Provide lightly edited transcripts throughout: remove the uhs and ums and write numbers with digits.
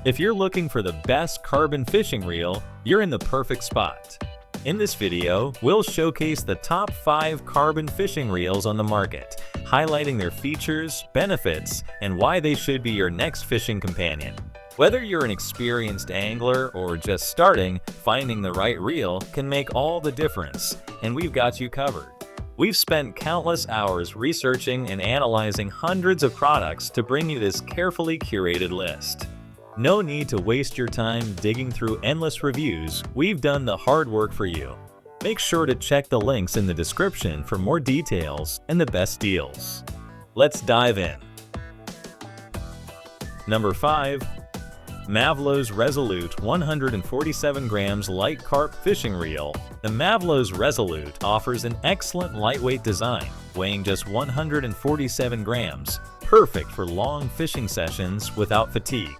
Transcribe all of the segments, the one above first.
If you're looking for the best carbon fishing reel, you're in the perfect spot. In this video, we'll showcase the top 5 carbon fishing reels on the market, highlighting their features, benefits, and why they should be your next fishing companion. Whether you're an experienced angler or just starting, finding the right reel can make all the difference, and we've got you covered. We've spent countless hours researching and analyzing hundreds of products to bring you this carefully curated list. No need to waste your time digging through endless reviews, we've done the hard work for you. Make sure to check the links in the description for more details and the best deals. Let's dive in. Number 5. Mavllos Resolute 147 grams Light Carp Fishing Reel. The Mavllos Resolute offers an excellent lightweight design, weighing just 147 grams, perfect for long fishing sessions without fatigue.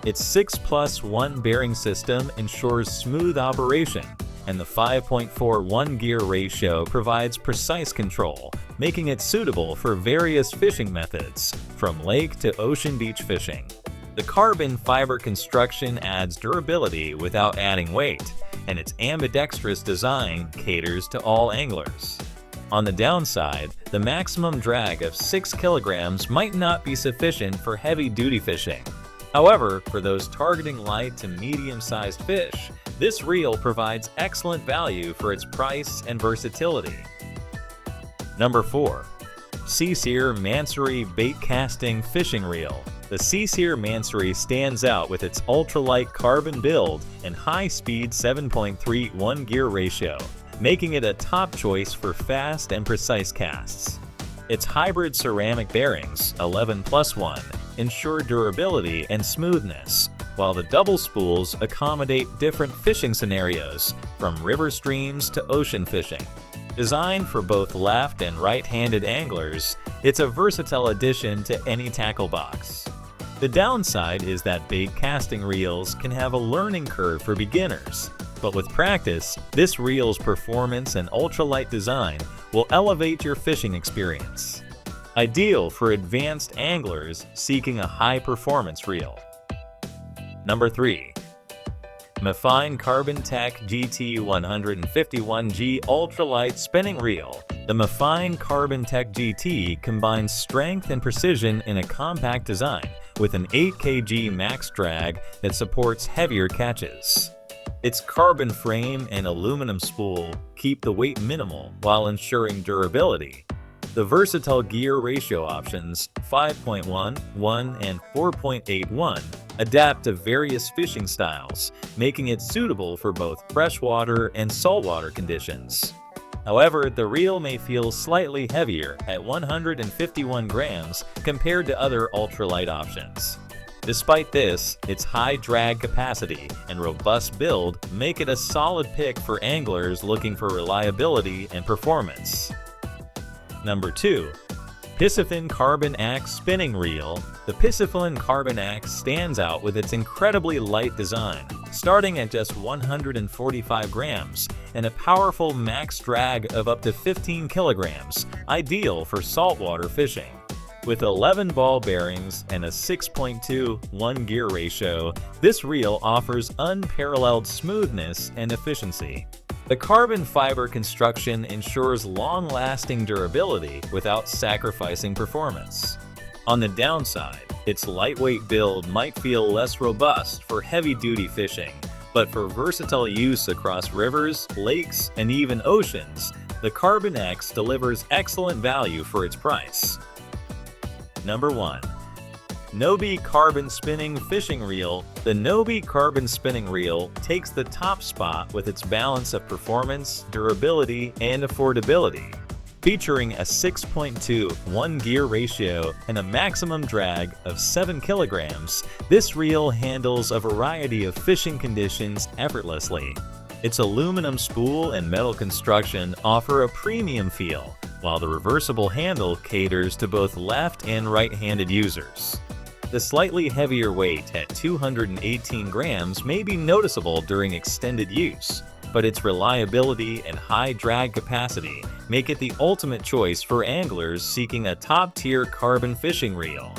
Its 6+1 bearing system ensures smooth operation, and the 5.41 gear ratio provides precise control, making it suitable for various fishing methods, from lake to ocean beach fishing. The carbon fiber construction adds durability without adding weight, and its ambidextrous design caters to all anglers. On the downside, the maximum drag of 6 kilograms might not be sufficient for heavy-duty fishing. However, for those targeting light to medium-sized fish, this reel provides excellent value for its price and versatility. Number 4. Seasir Mansory Baitcasting Fishing Reel. The Seasir Mansory stands out with its ultralight carbon build and high-speed 7.31 gear ratio, making it a top choice for fast and precise casts. Its hybrid ceramic bearings, 11+1, ensure durability and smoothness, while the double spools accommodate different fishing scenarios, from river streams to ocean fishing. Designed for both left and right-handed anglers, it's a versatile addition to any tackle box. The downside is that bait casting reels can have a learning curve for beginners, but with practice, this reel's performance and ultralight design will elevate your fishing experience. Ideal for advanced anglers seeking a high-performance reel. Number 3. MIFINE Carbon Tech GT 151G Ultralight Spinning Reel. The MIFINE Carbon Tech GT combines strength and precision in a compact design with an 8 kg max drag that supports heavier catches. Its carbon frame and aluminum spool keep the weight minimal while ensuring durability. The versatile gear ratio options, 5.1, 1, and 4.81, adapt to various fishing styles, making it suitable for both freshwater and saltwater conditions. However, the reel may feel slightly heavier at 151 grams compared to other ultralight options. Despite this, its high drag capacity and robust build make it a solid pick for anglers looking for reliability and performance. Number 2. Piscifun Carbon Axe Spinning Reel. The Piscifun Carbon Axe stands out with its incredibly light design, starting at just 145 grams and a powerful max drag of up to 15 kilograms, ideal for saltwater fishing. With 11 ball bearings and a 6.21 gear ratio, this reel offers unparalleled smoothness and efficiency. The carbon fiber construction ensures long-lasting durability without sacrificing performance. On the downside, its lightweight build might feel less robust for heavy-duty fishing, but for versatile use across rivers, lakes, and even oceans, the Carbon X delivers excellent value for its price. Number 1. Noeby Carbon Spinning Fishing Reel. The Noeby Carbon Spinning Reel takes the top spot with its balance of performance, durability, and affordability. Featuring a 6.21 gear ratio and a maximum drag of 7 kilograms, this reel handles a variety of fishing conditions effortlessly. Its aluminum spool and metal construction offer a premium feel, while the reversible handle caters to both left and right-handed users. The slightly heavier weight at 218 grams may be noticeable during extended use, but its reliability and high drag capacity make it the ultimate choice for anglers seeking a top-tier carbon fishing reel.